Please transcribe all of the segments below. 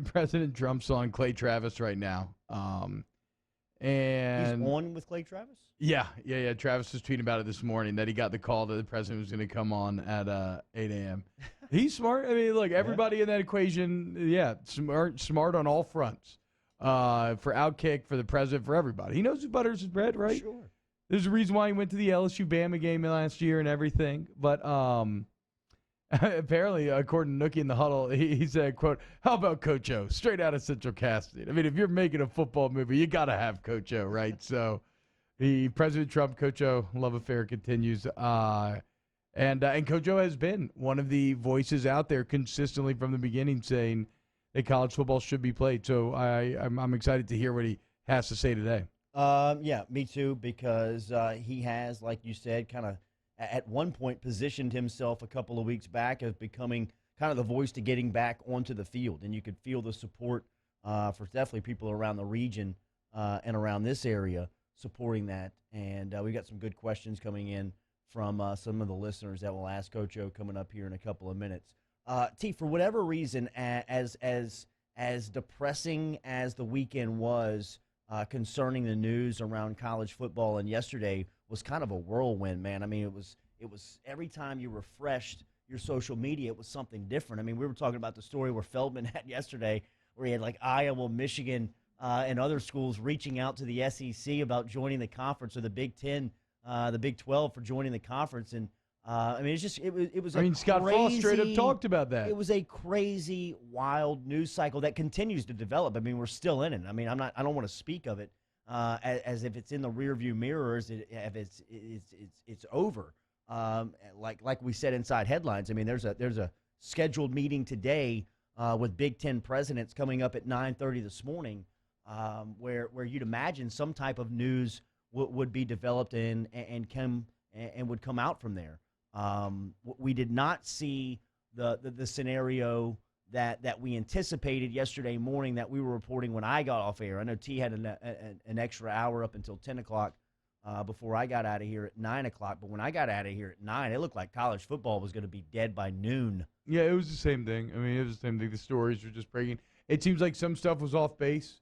President Trump's on Clay Travis right now. And he's on with Clay Travis? Yeah. Travis was tweeting about it this morning that he got the call that the president was going to come on at 8 a.m. He's smart. I mean, look, everybody in that equation, smart on all fronts. For Outkick, for the president, for everybody. He knows who butters his bread, right? Sure. There's a reason why he went to the LSU Bama game last year and everything. But apparently, according to Nookie in the huddle, he said, quote, "How about Coach O? Straight out of Central Casting." I mean, if you're making a football movie, you got to have Coach O, right? So President Trump, Coach O, love affair continues. And Coach O has been one of the voices out there consistently from the beginning saying that college football should be played. So I'm excited to hear what he has to say today. Yeah, me too, because he has, like you said, kind of at one point positioned himself a couple of weeks back as becoming kind of the voice to getting back onto the field. And you could feel the support for definitely people around the region and around this area supporting that. And we got some good questions coming in from some of the listeners that will ask Coach O coming up here in a couple of minutes. T, for whatever reason, as depressing as the weekend was concerning the news around college football, and yesterday was kind of a whirlwind, man. I mean, it was every time you refreshed your social media, it was something different. I mean, we were talking about the story where Feldman had yesterday, where he had like Iowa, Michigan, and other schools reaching out to the SEC about joining the conference, or the Big Ten, the Big 12 for joining the conference. And I mean, it was. I mean, Scott Frost straight up talked about that. It was a crazy, wild news cycle that continues to develop. I mean, we're still in it. I mean, I don't want to speak of it as if it's in the rearview mirror, as if it's over. Like we said inside headlines. I mean, there's a scheduled meeting today with Big Ten presidents coming up at 9:30 this morning, where you'd imagine some type of news would be developed and would come out from there. We did not see the scenario that we anticipated yesterday morning that we were reporting when I got off air. I know T had an extra hour up until 10 o'clock before I got out of here at 9 o'clock. But when I got out of here at 9, it looked like college football was going to be dead by noon. Yeah, it was the same thing. I mean, it was the same thing. The stories were just breaking. It seems like some stuff was off base.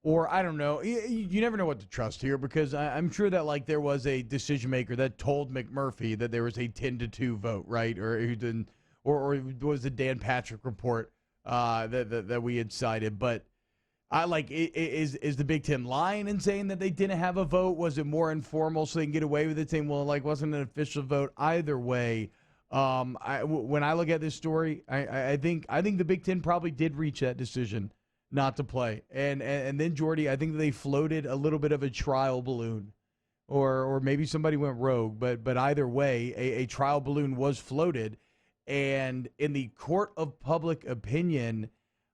Or, I don't know, you never know what to trust here, because I'm sure that, like, there was a decision maker that told McMurphy that there was a 10-2 vote, right? Or who didn't, or it was the Dan Patrick report that we had cited. But is the Big Ten lying and saying that they didn't have a vote? Was it more informal so they can get away with it, saying, well, like, wasn't an official vote? Either way, when I look at this story, I think the Big Ten probably did reach that decision not to play. And then, Jordy, I think they floated a little bit of a trial balloon, or maybe somebody went rogue, but either way, a trial balloon was floated. And in the court of public opinion,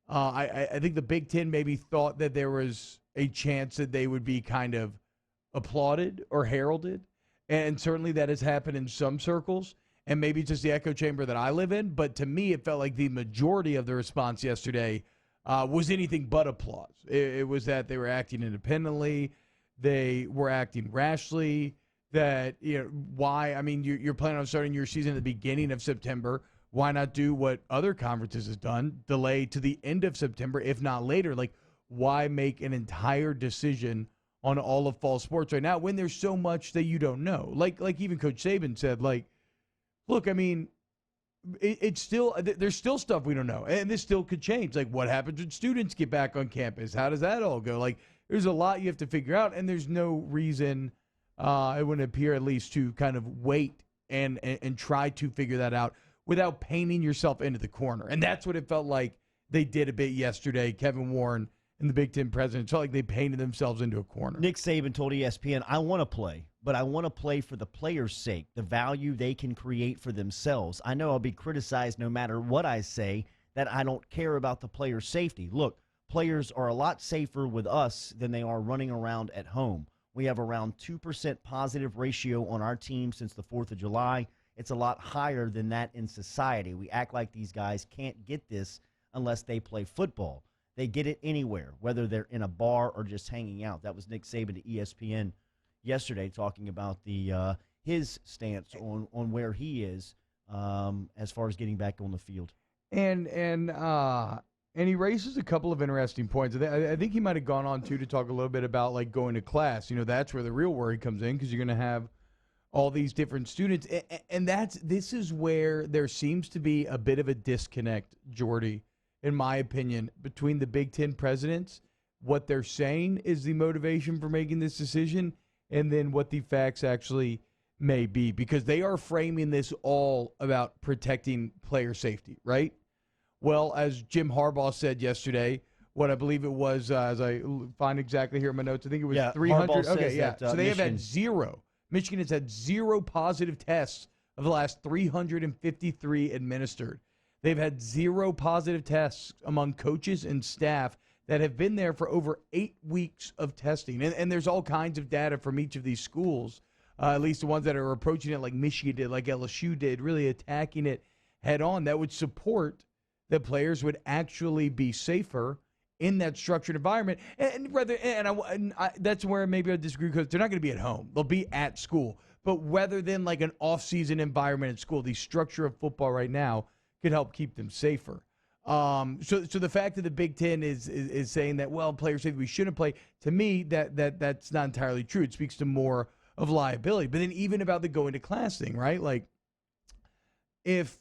I think the Big Ten maybe thought that there was a chance that they would be kind of applauded or heralded. And certainly that has happened in some circles, and maybe just the echo chamber that I live in. But to me, it felt like the majority of the response yesterday was anything but applause. It was that they were acting independently, they were acting rashly. That, why? I mean, you're planning on starting your season at the beginning of September. Why not do what other conferences have done, delay to the end of September, if not later? Like, why make an entire decision on all of fall sports right now when there's so much that you don't know? Like even Coach Saban said, like, look, I mean, it's still, there's still stuff we don't know, and this still could change. Like, what happens when students get back on campus? How does that all go? Like, there's a lot you have to figure out, and there's no reason, it wouldn't appear at least, to kind of wait and try to figure that out without painting yourself into the corner. And that's what it felt like they did a bit yesterday. Kevin Warren and the Big Ten president felt like they painted themselves into a corner. Nick Saban told ESPN, I want to play, but I want to play for the players' sake, the value they can create for themselves. I know I'll be criticized no matter what I say, that I don't care about the players' safety. Look, players are a lot safer with us than they are running around at home. We have around 2% positive ratio on our team since the 4th of July. It's a lot higher than that in society. We act like these guys can't get this unless they play football. They get it anywhere, whether they're in a bar or just hanging out. That was Nick Saban to ESPN yesterday, talking about the his stance on where he is as far as getting back on the field. And And he raises a couple of interesting points. I think he might have gone on, too, to talk a little bit about, like, going to class. That's where the real worry comes in because you're going to have all these different students. And this is where there seems to be a bit of a disconnect, Jordy, in my opinion, between the Big Ten presidents, what they're saying is the motivation for making this decision, and then what the facts actually may be. Because they are framing this all about protecting player safety, right? Well, as Jim Harbaugh said yesterday, what I believe it was, as I find exactly here in my notes, I think it was 300. Okay, yeah. So they have had zero. Michigan has had 0 positive tests of the last 353 administered. They've had 0 positive tests among coaches and staff that have been there for over 8 weeks of testing. And there's all kinds of data from each of these schools, at least the ones that are approaching it like Michigan did, like LSU did, really attacking it head on, that would support that players would actually be safer in that structured environment. That's where maybe I disagree, because they're not going to be at home. They'll be at school. But rather than like an off-season environment at school, the structure of football right now could help keep them safer. So the fact that the Big Ten is saying that, well, players say we shouldn't play, to me, that's not entirely true. It speaks to more of liability. But then even about the going to class thing, right? Like, if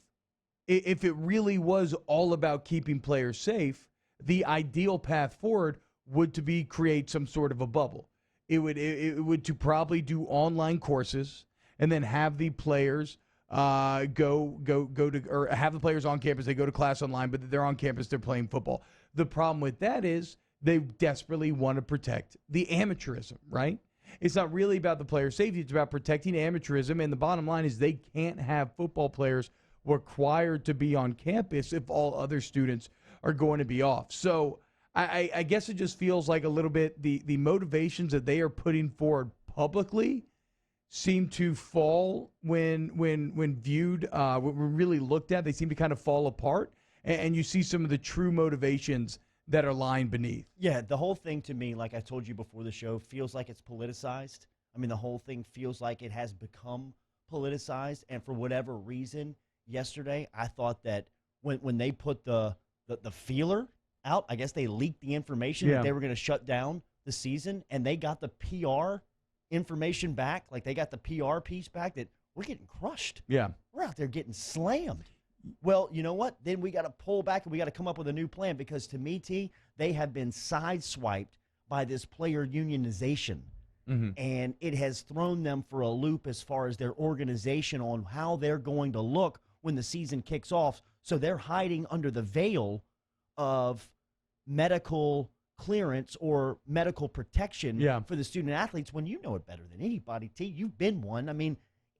it really was all about keeping players safe, the ideal path forward would to be create some sort of a bubble. It would to probably do online courses and then have the players go to, or have the players on campus. They go to class online, but they're on campus. They're playing football. The problem with that is they desperately want to protect the amateurism, right? It's not really about the player safety. It's about protecting amateurism. And the bottom line is they can't have football players required to be on campus if all other students are going to be off. So I guess it just feels like a little bit the motivations that they are putting forward publicly seem to fall when viewed, when really looked at. They seem to kind of fall apart, and you see some of the true motivations that are lying beneath. Yeah, the whole thing to me, like I told you before the show, feels like it's politicized. I mean, the whole thing feels like it has become politicized, and for whatever reason, yesterday I thought that when they put the feeler out, I guess they leaked the information that they were going to shut down the season, and they got the PR information back. Like, they got the PR piece back that we're getting crushed. Yeah. We're out there getting slammed. Well, you know what? Then we got to pull back and we got to come up with a new plan, because to me, T, they have been sideswiped by this player unionization. Mm-hmm. And it has thrown them for a loop as far as their organization on how they're going to look when the season kicks off. So they're hiding under the veil of medical clearance or medical protection for the student athletes, when you know it better than anybody, T. You've been one. I mean,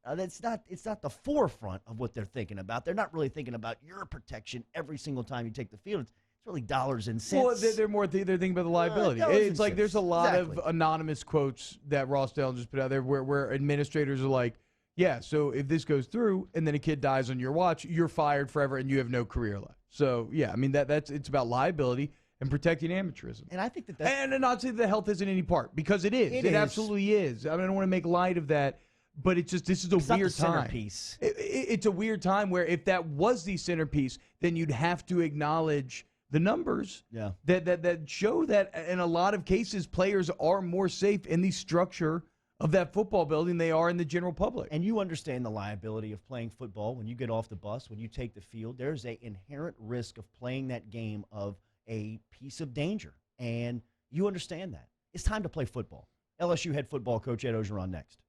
it's not the forefront of what they're thinking about. They're not really thinking about your protection every single time you take the field. It's really dollars and cents. Well, they're thinking about the liability. It's like there's a lot of anonymous quotes that Ross Dillon just put out there where administrators are like, yeah, so if this goes through and then a kid dies on your watch, you're fired forever and you have no career left. So, yeah, I mean, it's about liability and protecting amateurism. And I think that's... And not to say that health isn't any part, because it is. It absolutely is. I mean, I don't want to make light of that, but it's just, this is a weird time. Centerpiece. It's a weird time where if that was the centerpiece, then you'd have to acknowledge the numbers that show that in a lot of cases players are more safe in the structure of that football building they are in the general public. And you understand the liability of playing football. When you get off the bus, when you take the field, there's an inherent risk of playing that game of a piece of danger. And you understand that. It's time to play football. LSU head football coach Ed Ogeron next.